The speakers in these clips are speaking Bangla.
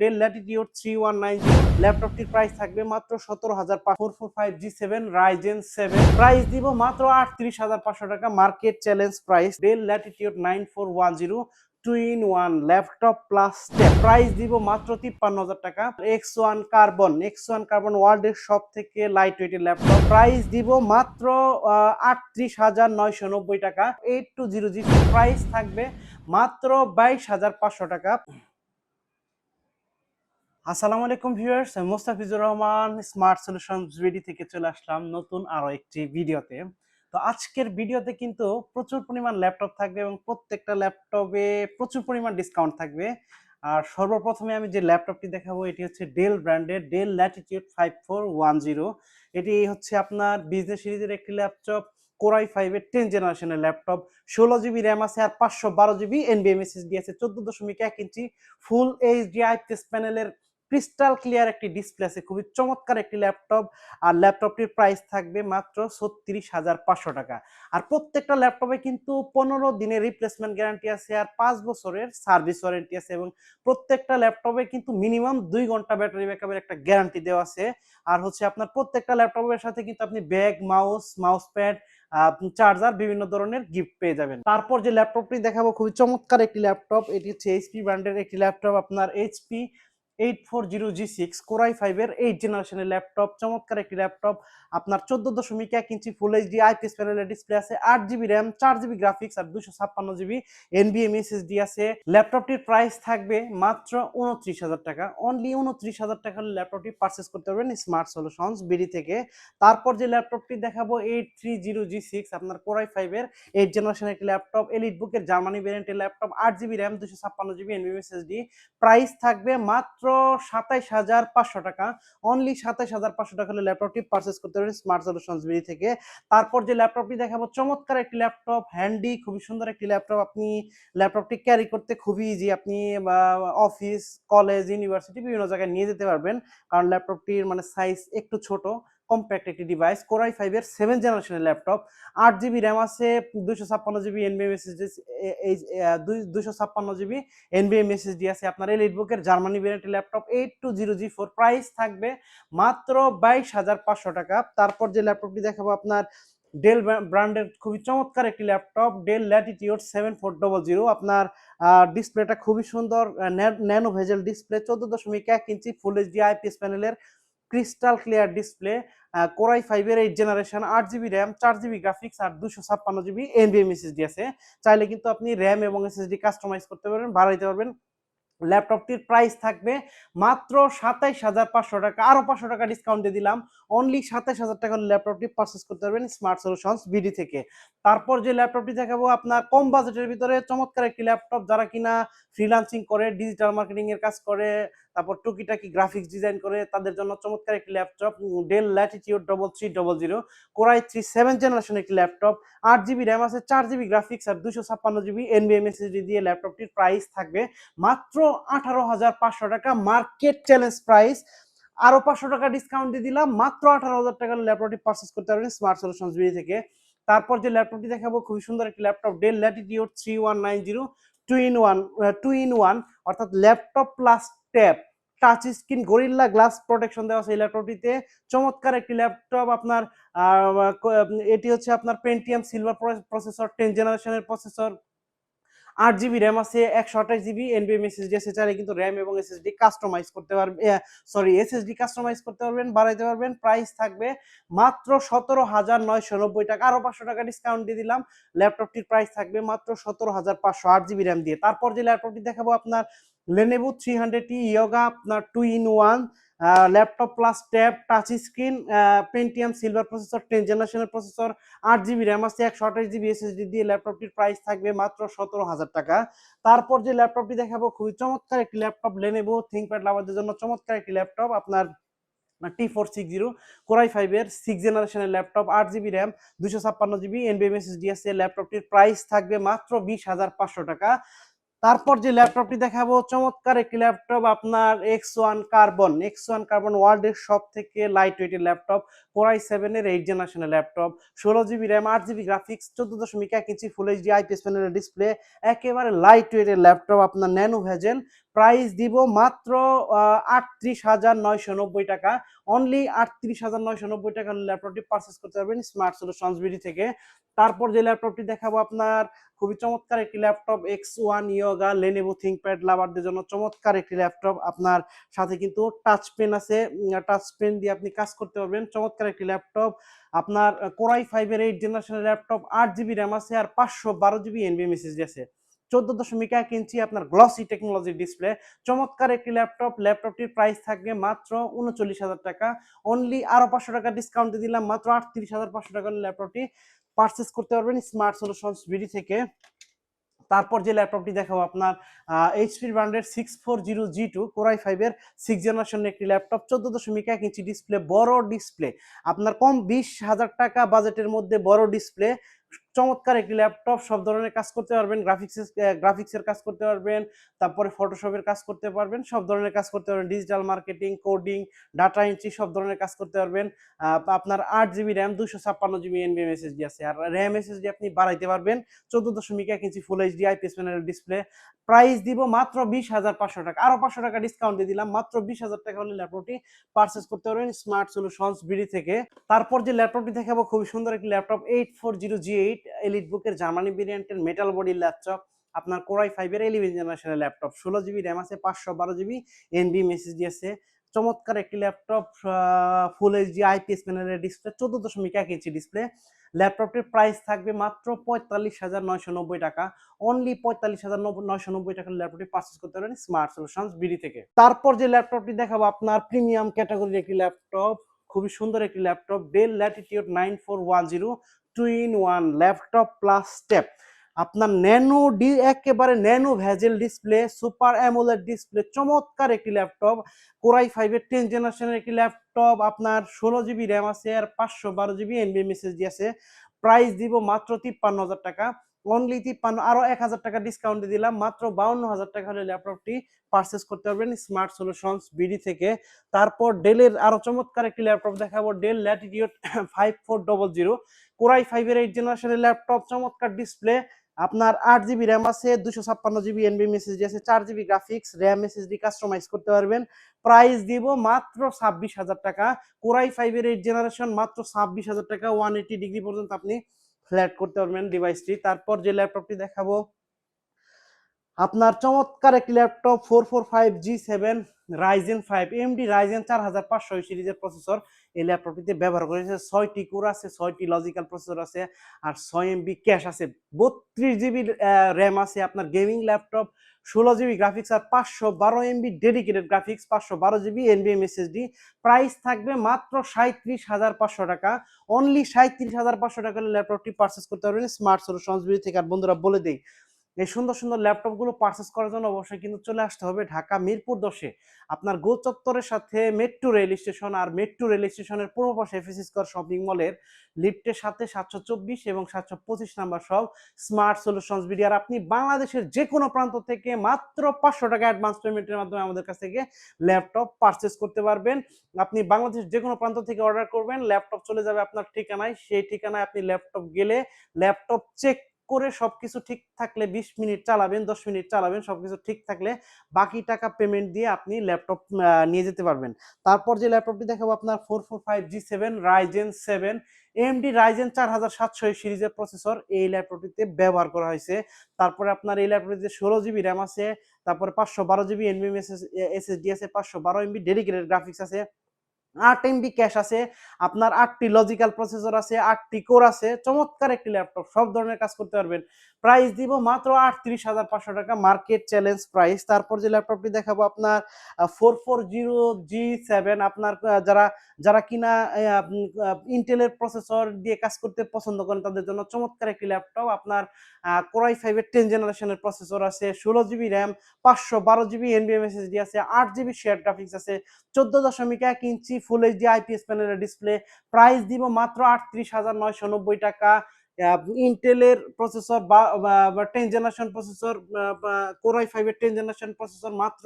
ডেল ল্যাটিটিউড 3190 ল্যাপটপটির প্রাইস থাকবে মাত্র 17,445 G7 রাইজেন 7 প্রাইস দিব মাত্র 38,500 টাকা market challenge price. Del Latitude 9410 2-in-1 laptop plus tab price দিব মাত্র 53,000 টাকা। X1 কার্বন ওয়ার্ল্ডের সব থেকে লাইট ওয়েটের ল্যাপটপ প্রাইস দিব মাত্র 38,990 টাকা। 8200G প্রাইস থাকবে মাত্র 22,500 টাকা। আসসালামু আলাইকুম ভিউয়ার্স, আমি মোস্তাফিজুর রহমান স্মার্ট সলিউশনস ভিডি থেকে চলে আসলাম নতুন আরো একটি ভিডিওতে। তো আজকের ভিডিওতে কিন্তু প্রচুর পরিমাণ ল্যাপটপ থাকবে এবং প্রত্যেকটা ল্যাপটপে প্রচুর পরিমাণ ডিসকাউন্ট থাকবে। আর সর্বপ্রথমে আমি যে ল্যাপটপটি দেখাবো এটি হচ্ছে ডেল ব্র্যান্ডের ডেল ল্যাটিটিউড 5410। এটি হচ্ছে আপনার বিজনেস সিরিজের একটি ল্যাপটপ, কোরাই 5 এর 10 জেনারেশনের ল্যাপটপ। 16GB র্যাম আছে আর 512GB NVMe SSD আছে। 14.1 ইঞ্চি ফুল এইচডি আইপিএস প্যানেলের ক্রিস্টাল ক্লিয়ার একটি ডিসপ্লে আছে, খুবই চমৎকার একটি ল্যাপটপ। আর ল্যাপটপটির প্রাইস থাকবে মাত্র 36,500 টাকা। আর প্রত্যেকটা ল্যাপটপে কিন্তু 15 দিনের রিপ্লেসমেন্ট গ্যারান্টি আছে আর 5 বছরের সার্ভিস ওয়ারেন্টি আছে এবং প্রত্যেকটা ল্যাপটপে কিন্তু মিনিমাম 2 ঘন্টা ব্যাটারি ব্যাকআপের একটা গ্যারান্টি দেওয়া আছে। আর হচ্ছে আপনার প্রত্যেকটা ল্যাপটপের সাথে কিন্তু আপনি ব্যাগ, মাউস প্যাড, চার্জার, বিভিন্ন ধরনের গিফট পেয়ে যাবেন। তারপর যে ল্যাপটপটি দেখাবো খুবই চমৎকার একটি ল্যাপটপ, এটি হচ্ছে এইচপি ব্র্যান্ডের একটি ল্যাপটপ, আপনার এইচপি 840G6 কোরাই 5 এর 8 জেনারেশনের ল্যাপটপ। চমৎকার একটি ল্যাপটপ, আপনার 14.1 ইঞ্চি ফুল এইচডি আইপিএস প্যানেলের ডিসপ্লে আছে, 8GB র্যাম, 4GB গ্রাফিক্স আর 256GB NVMe SSD আছে। ল্যাপটপটির প্রাইস থাকবে মাত্র 29,000 টাকা। অনলি 29,000 টাকার ল্যাপটপটি পারচেস করতে পারবেন স্মার্ট সলিউশনস বিডি থেকে। তারপর যে ল্যাপটপটি দেখাবো 830G6 আপনার কোরাই 5 এর 8 জেনারেশনের একটি ল্যাপটপ, এলিট বুকের জার্মানি ভ্যারিয়েন্টের laptop, 8GB RAM, 256GB NVMe SSD। Price থাকবে মাত্র 27,500 টাকা। অনলি 27,500 টাকা হলে ল্যাপটপটি পারচেস করতে পারবেন স্মার্ট সলিউশনস বিডি থেকে। তারপর যে ল্যাপটপটি দেখাবো চমৎকার একটি ল্যাপটপ, হ্যান্ডি, খুবই সুন্দর একটি ল্যাপটপ। আপনি ল্যাপটপটি ক্যারি করতে খুবই ইজি, আপনি অফিস, কলেজ, ইউনিভার্সিটি বিভিন্ন জায়গায় নিয়ে যেতে পারবেন, কারণ ল্যাপটপটির মানে সাইজ একটু ছোট, কম্প্যাক্ট একটি ডিভাইস। কোরাই 5 এর 7 জেনারেশনের ল্যাপটপ, 8GB র্যাম আছে, 256GB NVMe SSD, 256GB NVMe SSD আছে। আপনার এলিট বুকের জার্মানি ভ্যারিয়েন্টের ল্যাপটপ 820G4 প্রাইস থাকবে মাত্র 22,500 টাকা। তারপর যে ল্যাপটপটি দেখাবো আপনার ডেল ব্র্যান্ডের খুবই চমৎকার একটি ল্যাপটপ, ডেল ল্যাটিটিউড 7400। আপনার ডিসপ্লেটা খুবই সুন্দর, nano bezel display, 14.1 inch full HD IPS প্যানেলের ক্রিস্টাল ক্লিয়ার ডিসপ্লে, কোরাই 5 এর 8 generation, 8GB RAM, 4GB graphics আর 256GB NVMe SSD আছে। চাইলে কিন্তু আপনি র্যাম এবং এসএসডি কাস্টমাইজ করতে পারবেন, বাড়াইতে পারবেন। ল্যাপটপটির প্রাইস থাকবে মাত্র 27,500 টাকা। আরো 500 টাকা ডিসকাউন্ট দিয়ে দিলাম, অনলি 27,000 টাকার ল্যাপটপটি পারচেস করতে পারবেন স্মার্ট সলিউশনস বিডি থেকে। তারপর যে ল্যাপটপটি দেখাবো আপনার কম বাজেটের ভিতরে চমৎকার একটি ল্যাপটপ, যারা কিনা ফ্রিল্যান্সিং করে, ডিজিটাল মার্কেটিং এর কাজ করে, তারপর টুকিটাকি গ্রাফিক্স ডিজাইন করে, তাদের জন্য চমৎকার একটি laptop, del Latitude 3300 core i 3 7 generation একটি ল্যাপটপ, 8GB র্যাম আছে, 4GB গ্রাফিক্স আর 256GB NVMe SSD দিয়ে ল্যাপটপটির প্রাইস থাকবে মাত্র 18,500 টাকা মার্কেট চ্যালেঞ্জ প্রাইস। আরো 500 টাকা ডিসকাউন্ট দিয়ে দিলাম, মাত্র 18,000 টাকার ল্যাপটপটি পারচেস করতে পারবেন স্মার্ট সলিউশনস বিডি থেকে। তারপর যে ল্যাপটপটি দেখাবো খুবই সুন্দর একটি ল্যাপটপ, ডেল ল্যাটিটিউড 3190 2-in-1 অর্থাৎ laptop plus tab, touch screen, গরিল্লা glass protection দেওয়া আছে এই ল্যাপটপটিতে। চমৎকার একটি ল্যাপটপ, আপনার এটি হচ্ছে আপনার পেন্টিয়াম সিলভার প্রসেসর, 10 জেনারেশনের প্রসেসর, 8GB র্যাম আছে, 128GB NVMe SSD আছে। চাইলে কিন্তু র্যাম এবং এসএসডি কাস্টমাইজ করতে পারবেন, এসএসডি কাস্টমাইজ করতে পারবেন, বাড়াইতে পারবেন। প্রাইস থাকবে মাত্র 17,990 টাকা। আরো 500 টাকা ডিসকাউন্ট দিয়ে দিলাম, ল্যাপটপটির প্রাইস থাকবে মাত্র 17,500 8GB র্যাম দিয়ে। তারপর যে ল্যাপটপটি দেখাবো আপনার Lenovo 300T Yoga, আপনার 2-in-1 laptop plus tab, touch screen, Pentium silver processor, 10 জেনারেশনের প্রসেসর, 8GB র্যাম আছে, 128GB SSD দিয়ে ল্যাপটপটির প্রাইস থাকবে মাত্র 17,000 টাকা। তারপর যে ল্যাপটপটি দেখাবো খুবই চমৎকার একটি ল্যাপটপ, Lenovo ThinkPad লাভারদের জন্য চমৎকার একটি ল্যাপটপ, আপনার T460 কোরাই 5 এর 6 জেনারেশনের laptop, 8GB RAM, 256GB NVMe SSD আছে। ল্যাপটপটির প্রাইস থাকবে মাত্র 20,500 টাকা। তারপর যে ল্যাপটপটি দেখাবো চমৎকার একটি ল্যাপটপ আপনার X1 কার্বন ওয়ার্ল্ডের সব থেকে লাইট ওয়েটের ল্যাপটপ, Core i7 এর 8 জেনারেশনের laptop, 16 GB RAM, 8 GB graphics, 14.1 inch full HD IPS প্যানেলের ডিসপ্লে, একেবারে লাইট ওয়েটের ল্যাপটপ আপনার ন্যানো ভেজেল। প্রাইস দিব মাত্র 38,990 টাকা। অনলি 38,990 টাকা ল্যাপটপটি পারচেস করতে পারবেন স্মার্ট সলিউশনস বিডি থেকে। তারপর যে ল্যাপটপটি দেখাবো আপনার খুবই চমৎকার একটি laptop X1 Yoga Lenovo ThinkPad লাভারদের জন্য চমৎকার একটি ল্যাপটপ। আপনার সাথে কিন্তু টাচ পেন আছে, টাচ পেন দিয়ে আপনি কাজ করতে পারবেন। চমৎকার একটি ল্যাপটপ আপনার Core i5 এর 8 জেনারেশনের ল্যাপটপ, 8 জিবি র্যাম আছে আর 512 জিবি এনভিএমএসএসডি আছে, 14.1 ইঞ্চি আপনার গ্লসি টেকনোলজির ডিসপ্লে। চমৎকার একটি ল্যাপটপ। ল্যাপটপটির প্রাইস থাকবে মাত্র 39,000 টাকা। অনলি আরো 500 টাকা ডিসকাউন্ট দিলাম, মাত্র 38,500 টাকার ল্যাপটপটি পারচেস করতে পারবেন স্মার্ট সলিউশনস বিডি থেকে। তারপর যে ল্যাপটপটি দেখাবো আপনার এইচপি ব্র্যান্ডের 640G2 Core i5 এর 6 জেনারেশনের একটি ল্যাপটপ, 14.1 ইঞ্চি ডিসপ্লে, বড় ডিসপ্লে, আপনার কম 20,000 টাকা বাজেটের মধ্যে বড় ডিসপ্লে। চমৎকার একটি ল্যাপটপ, সব ধরনের কাজ করতে পারবেন, গ্রাফিক্সের কাজ করতে পারবেন, তারপরে ফটোশপের কাজ করতে পারবেন, সব ধরনের কাজ করতে পারবেন, digital marketing, coding, data entry, সব ধরনের কাজ করতে পারবেন। আপনার 8 GB RAM, 256 GB NVM SSD আছে, আর র্যাম এসএসডি আপনি বাড়াইতে পারবেন। 14.1 ইঞ্চি ফুল এইচডি আইপিএস প্যানেলের ডিসপ্লে। প্রাইস দিব মাত্র 20,500 টাকা। আরো 500 টাকা ডিসকাউন্ট দিয়ে দিলাম, মাত্র 20,000 টাকা হলে ল্যাপটপটি পারচেস করতে পারবেন স্মার্ট সলিউশনস বিডি থেকে। তারপর যে ল্যাপটপটি দেখাবো খুবই সুন্দর একটি ল্যাপটপ, 840G8 এলিট বুকের জার্মানি ভেরিয়েন্টের মেটাল বডি ল্যাপটপ, আপনার Core i5 এর 11 জেনারেশনের ল্যাপটপ, 16 জিবি র্যাম আছে, 512 জিবি এনভিএম এসএসডি আছে। চমৎকার একটি ল্যাপটপ, ফুল এইচডি আইপিএস প্যানেলের ডিসপ্লে, 14.1 ইঞ্চি ডিসপ্লে। ল্যাপটপটির প্রাইস থাকবে মাত্র 45,990 টাকা। অনলি 45,990 টাকার ল্যাপটপটি পারচেস করতে পারেন স্মার্ট সলিউশনস বিডি থেকে। তারপর যে ল্যাপটপটি দেখাবো আপনার প্রিমিয়াম ক্যাটাগরির একটি ল্যাপটপ, খুবই সুন্দর একটি laptop, del Latitude 9410 2-in-1 laptop plus tab. আপনার একেবারে nano bezel display, super AMOLED display, চমৎকার একটি ল্যাপটপ। Core i5 এর 10 জেনারেশনের একটি ল্যাপটপ, আপনার 16 জিবি র্যাম আছে আর 512 জিবি এনভিএম এসএসডি আছে। প্রাইস দিব মাত্র 53,000 টাকা। অনলি 53, আরো 1,000 টাকা ডিসকাউন্ট দিয়ে দিলাম, মাত্র 52,000 টাকা হলে ল্যাপটপটি পারচেস করতে পারবেন স্মার্ট সলিউশনস বিডি থেকে। তারপর ডেলের আরো চমৎকার একটি ল্যাপটপ দেখাবো, ডেল ল্যাটিটিউড 5400 Core i5 এর 8 জেনারেশনের ল্যাপটপ, চমৎকার ডিসপ্লে, আপনার 8 জিবি র্যাম আছে, 256 জিবি এনভিএম এসএসডি আছে, 4 GB graphics, RAM SSD customise করতে পারবেন। প্রাইস দিব মাত্র 26,000 টাকা। Core i5 এর 8 জেনারেশন, মাত্র 26,000 টাকা, 180 ডিগ্রি পর্যন্ত আপনি ফ্ল্যাট করতে পারবেন ডিভাইসটি। তারপর যে ল্যাপটপটি দেখাবো আপনার চমৎকার একটি laptop, 445G7 Ryzen 5 MD Ryzen 4500 সিরিজের প্রসেসর এই ল্যাপটপটিতে ব্যবহার করেছে। 6টি কোর আছে, 6টি লজিক্যাল প্রসেসর আছে, আর 6 MB ক্যাশ আছে, 32 জিবি র্যাম আছে। আপনার গেমিং ল্যাপটপ, 16 জিবি গ্রাফিক্স আর 512 MB dedicated graphics, 512 GB NVM SSD. Price থাকবে মাত্র 37,500 টাকা। অনলি 37,500 টাকা ল্যাপটপটি পারচেস করতে পারবেন স্মার্ট সলিউশনস থেকে। আর বন্ধুরা বলে দেই, এই সুন্দর সুন্দর ল্যাপটপগুলো পারচেস করার জন্য অবশ্যই কিন্তু চলে আসতে হবে ঢাকা মিরপুর 10-এ আপনার গোল চত্বরের সাথে মেট্রো রেল স্টেশন, আর মেট্রো রেল স্টেশনের পূর্ব পাশে এফএসসি স্কয়ার শপিং মলের লিফটের সাথে 724 এবং 725 নাম্বার সব স্মার্ট সলিউশনস বিডি। আর আপনি বাংলাদেশের যে কোনো প্রান্ত থেকে মাত্র 500 টাকা অ্যাডভান্স পেমেন্টের মাধ্যমে আমাদের কাছ থেকে ল্যাপটপ পারচেস করতে পারবেন। আপনি বাংলাদেশের যে কোনো প্রান্ত থেকে অর্ডার করবেন, ল্যাপটপ চলে যাবে আপনার ঠিকানায়, সেই ঠিকানায় আপনি ল্যাপটপ গেলে ল্যাপটপ চেক করে সবকিছু ঠিক থাকলে 20 মিনিট চালাবেন, 10 মিনিট চালাবেন, সবকিছু ঠিক থাকলে বাকি টাকা পেমেন্ট দিয়ে আপনি ল্যাপটপ নিয়ে যেতে পারবেন। তারপর যে ল্যাপটপটি দেখাবো আপনার 445G7 রাইজেন 7 এএমডি রাইজেন 4700 সিরিজের প্রসেসর এই ল্যাপটপটিতে ব্যবহার করা হয়েছে। তারপরে আপনার এই ল্যাপটপটিতে 16 জিবি র্যাম আছে, তারপরে 512 জিবি এনভিএম এসএসডি আছে, 512 MB ডেডিকেটেড গ্রাফিক্স আছে, 8 MB ক্যাশ আছে, আপনার 8টি লজিক্যাল প্রসেসর আছে, 8টি কোর আছে। চমৎকার একটি ল্যাপটপ, সব ধরনের কাজ করতে পারবেন। প্রাইস দিব মাত্র 38,500 টাকা, মার্কেট চ্যালেঞ্জ প্রাইস। তারপর যে ল্যাপটপটি দেখাবো আপনার 440G7, আপনার যারা যারা কিনা ইন্টেলের প্রসেসর দিয়ে কাজ করতে পছন্দ করেন তাদের জন্য চমৎকার একটি ল্যাপটপ। আপনার Core i5 এর 10 জেনারেশনের প্রসেসর আছে, 16 GB RAM, 512 GB NVM SSD আছে, 8 জিবি শেয়ার গ্রাফিক্স আছে, 14.1 ইঞ্চি ফুল এইচডি আইপিএস প্যানেলের ডিসপ্লে। প্রাইস দিব মাত্র 38,990 টাকা। ইন্টেলের প্রসেসর বা 10 জেনারেশন প্রসেসর, কোরাই 5-এর 10 জেনারেশন প্রসেসর মাত্র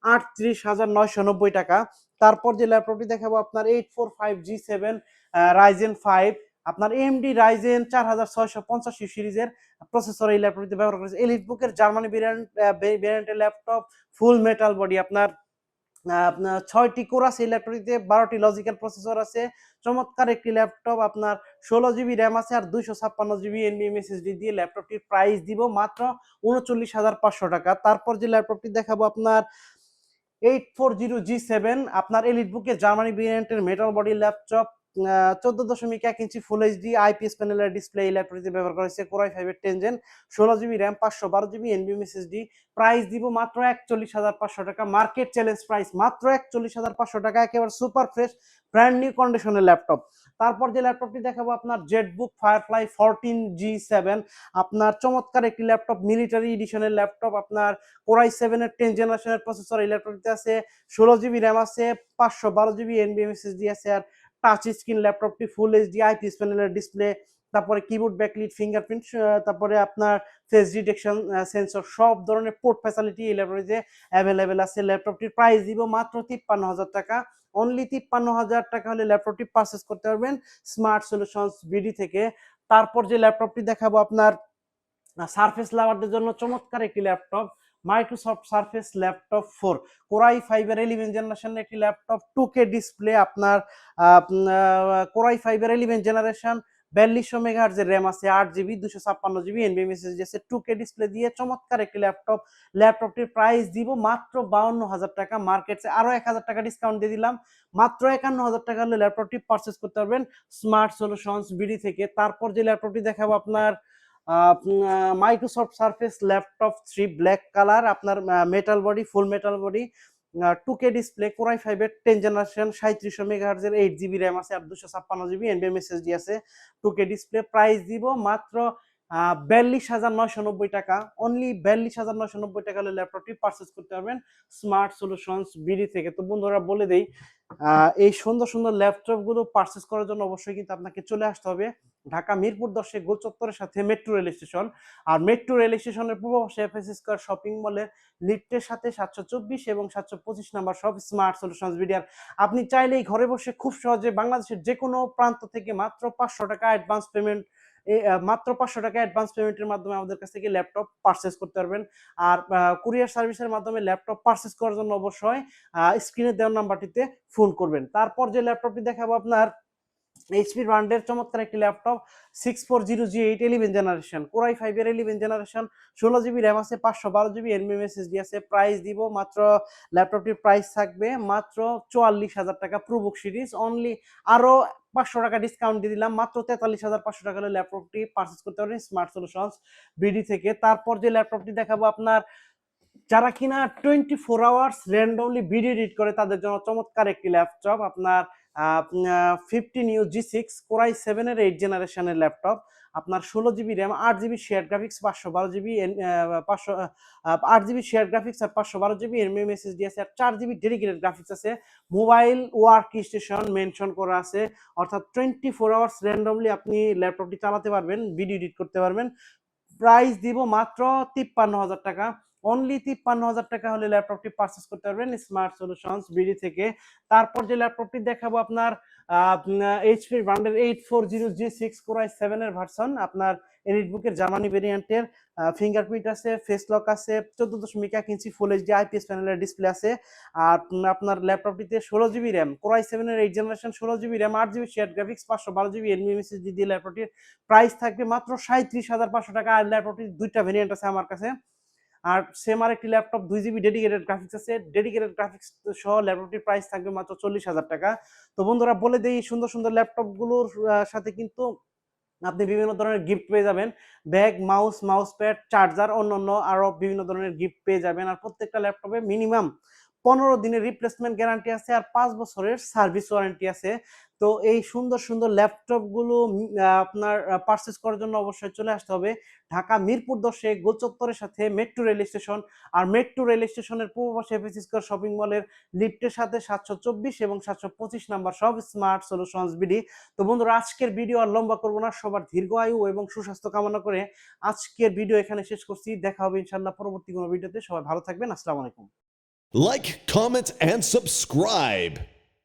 38,990 টাকা। তারপর যে ল্যাপটপটি দেখাবো আপনার 845G7 রাইজেন 5, আপনার এএমডি রাইজেন 4650 সিরিজের প্রসেসর এই ল্যাপটপটিতে ব্যবহার করেছে। এলিট বুকের জার্মানি ভেরিয়েন্টের ল্যাপটপ, ফুল মেটাল বডি, আপনার 6টি কোর আছে এই ল্যাপটপটিতে, 12টি লজিক্যাল প্রসেসর আছে। চমৎকার একটি ল্যাপটপ, আপনার 16 জিবি র্যাম আছে আর 256 জিবি এনভিএমই এসএসডি দিয়ে ল্যাপটপটির প্রাইস দিব মাত্র 39,500 টাকা। তারপর যে ল্যাপটপটি দেখাবো আপনার 840G7, আপনার এলিট বুকের জার্মানি ভেরিয়েন্টের metal body laptop, 14.1 inch full HD IPS প্যানেলের ডিসপ্লে এই ল্যাপটপটিতে ব্যবহার করা হয়েছে। কোরাই 5-এর 10 gen, 16 GB RAM, 512 GB NVMe SSD. Price দিব মাত্র 41,500 টাকা। মার্কেট চ্যালেঞ্জ প্রাইস মাত্র 41,500 টাকা, একেবারে সুপার ফ্রেশ ব্র্যান্ড নিউ কন্ডিশনের ল্যাপটপ। তারপর যে ল্যাপটপটি দেখাবো আপনার জেটবুক ফায়ারফ্লাই 14G7, আপনার চমৎকার একটি ল্যাপটপ, মিলিটারি এডিশনের ল্যাপটপ, আপনার কোরাই 7-এর 10 জেনারেশনের প্রসেসর এই ল্যাপটপটিতে আছে, 16 জিবি র্যাম আছে, 512 জিবি এনভিএমই এসএসডি আছে, আর টাচ স্ক্রিন ল্যাপটপটি, ফুল এইচডি আইপিএস প্যানেলের ডিসপ্লে, তারপরে কিবোর্ড ব্যাকলিট, ফিঙ্গারপ্রিন্ট, তারপরে আপনার ফেস ডিটেকশন সেন্সর, সব ধরনের পোর্ট ফ্যাসিলিটি এই ল্যাপটপটিতে অ্যাভেলেবেল আছে। ল্যাপটপটির প্রাইস দিব মাত্র 53,000 টাকা। অনলি 53,000 টাকা হলে ল্যাপটপটি পারচেস করতে পারবেন স্মার্ট সলিউশনস বিডি থেকে। তারপর যে ল্যাপটপটি দেখাবো আপনার সারফেস লাভারদের জন্য চমৎকার একটি laptop, Microsoft Surface laptop 4, core i 5-এর 11 জেনারেশনের একটি ল্যাপটপ, 2K ডিসপ্লে, আপনার কোরাই 5-এর 11 জেনারেশন, 4200 মেগাহার্জের র্যাম আছে, 8 জিবি, 256 জিবি এনভিএমই এসএসডি আছে, 2K ডিসপ্লে দিয়ে চমৎকার একটি ল্যাপটপ। ল্যাপটপটির প্রাইস দিব মাত্র 52,000 টাকা। মার্কেটে আরো 1,000 টাকা ডিসকাউন্ট দিয়ে দিলাম, মাত্র 51,000 টাকা হলে ল্যাপটপটি পারচেস করতে পারবেন স্মার্ট সলিউশনস বিডি থেকে। তারপর যে ল্যাপটপটি দেখাবো আপনার Microsoft Surface laptop 3 black colour, আপনার metal body, full metal body, 2K display, core i 5-এর 10 জেনারেশন, 3700 মেগাহার্জের, 8 জিবি র্যাম আছে আর 256 জিবি এনভিএমই এসএসডি আছে, 2K ডিসপ্লে। প্রাইস দিব মাত্র 42,990 টাকা। অনলি 42,990 টাকা হলে ল্যাপটপটি পারচেস করতে পারবেন স্মার্ট সলিউশনস বিডি থেকে। তো বন্ধুরা বলে দেই, এই সুন্দর সুন্দর ল্যাপটপ গুলো পারচেস করার জন্য অবশ্যই কিন্তু আপনাকে চলে আসতে হবে ঢাকা মিরপুর 10 গোল চত্বরের সাথে মেট্রো রেল স্টেশন। আর মেট্রো রেল স্টেশনের পূর্ব পাশে এফএস স্কয়ার শপিং মলের লিফটের সাথে 724 এবং 725 নাম্বার সব স্মার্ট সলিউশনস বিডিআর। আপনি চাইলেই ঘরে বসে খুব সহজে বাংলাদেশের যে কোনো প্রান্ত থেকে মাত্র 500 টাকা অ্যাডভান্স পেমেন্ট, মাত্র 500 টাকা অ্যাডভান্স পেমেন্টের মাধ্যমে আমাদের কাছ থেকে ল্যাপটপ পারচেস করতে পারবেন। আর কুরিয়ার সার্ভিসের মাধ্যমে ল্যাপটপ পারচেস করার জন্য অবশ্যই স্ক্রিনে দেওয়া নাম্বারটিতে ফোন করবেন। তারপর যে ল্যাপটপটি দেখাবো আপনার এইচপি ব্র্যান্ডের চমৎকার একটি ল্যাপটপ, 6400G8 11 জেনারেশন, কোরাই 5-এর 11 জেনারেশন, 16 জিবি র্যাম আছে, 512 জিবি এনভিএমই এসএসডি আছে। প্রাইস দিব মাত্র, ল্যাপটপটির প্রাইস থাকবে মাত্র 44,000 টাকা প্রোবুক সিরিজ। অনলি আরো 500 টাকা ডিসকাউন্ট দিয়ে দিলাম, মাত্র 43,500 টাকা হলে ল্যাপটপটি পারচেস করতে পারবেন স্মার্ট সলিউশনস বিডি থেকে। তারপর যে ল্যাপটপটি দেখাবো আপনার যারা কিনা 24 আওয়ার্স র্যান্ডমলি ভিডিও এডিট করে তাদের জন্য চমৎকার একটি ল্যাপটপ, আপনার 15U G6 কোরাই 7-এর 8 জেনারেশনের ল্যাপটপ, আপনার 16 GB RAM, 8 GB share graphics, 512 GB 8 GB share graphics আর 512 জিবি এনভিএমই এসএসডি আছে, আর 4 জিবি ডেডিকেটেড গ্রাফিক্স আছে। মোবাইল ওয়ার্ক স্টেশন মেনশন করা আছে, অর্থাৎ 24 আওয়ার্স র্যান্ডমলি আপনি ল্যাপটপটি চালাতে পারবেন, ভিডিও এডিট করতে পারবেন। প্রাইস দিব মাত্র 53,000 টাকা। অনলি 53,000 টাকা হলে ল্যাপটপটি পারচেস করতে পারবেন স্মার্ট সলিউশনস বিডি থেকে। তারপর যে ল্যাপটপটি দেখাবো আপনার এইচপি ব্র্যান্ডের 840G6 কোরাই 7-এর ভার্সন, আপনার এলিট বুকের জার্মানি ভেরিয়েন্টের, ফিঙ্গারপ্রিন্ট আছে, ফেস লক আছে, 14.1 ইঞ্চি ফুল এইচডি আইপিএস প্যানেলের ডিসপ্লে আছে। আর আপনার ল্যাপটপটিতে 16 জিবি র্যাম, কোরাই 7-এর 8 generation, 16 GB RAM, 8 GB share graphics, 512 GB NVMe SSD দিয়ে ল্যাপটপটির প্রাইস থাকবে মাত্র 37,500 টাকা। আর ল্যাপটপটির দুইটা ভেরিয়েন্ট আছে আমার কাছে। আর সেম আর একটি ল্যাপটপ 2 জিবি ডেডিকেটেড গ্রাফিক্স আছে, ডেডিকেটেড গ্রাফিক্স সহ ল্যাপটপটির প্রাইস থাকবে মাত্র 40,000 টাকা। তো বন্ধুরা বলে দেই, সুন্দর সুন্দর ল্যাপটপ গুলোর সাথে কিন্তু আপনি বিভিন্ন ধরনের গিফট পেয়ে যাবেন, ব্যাগ, মাউস প্যাড, চার্জার, অন্যান্য আরো বিভিন্ন ধরনের গিফট পেয়ে যাবেন। আর প্রত্যেকটা ল্যাপটপে মিনিমাম 15 দিনের রিপ্লেসমেন্ট গ্যারান্টি আছে আর 5 বছরের সার্ভিস ওয়ারেন্টি আছে। তো এই সুন্দর সুন্দর ল্যাপটপগুলো আপনার পারচেজ করার জন্য অবশ্যই চলে আসতে হবে ঢাকা মিরপুর 10 গোল চত্বরের সাথে মেট্রো রেল স্টেশন। আর মেট্রো রেল স্টেশনের পূর্ব পাশে এফএসি স্কয়ার শপিং মলের লিফটের সাথে 724 এবং 725 নাম্বার সব স্মার্ট সলিউশনস বিডি। তো বন্ধুরা, আজকের ভিডিও আর লম্বা করব না, সবার দীর্ঘায়ু এবং সুস্বাস্থ্য কামনা করে আজকের ভিডিও এখানে শেষ করছি। দেখা হবে ইনশাআল্লাহ পরবর্তী কোনো ভিডিওতে। সবাই ভালো থাকবেন। আসসালামু আলাইকুম। Like, comment, and subscribe.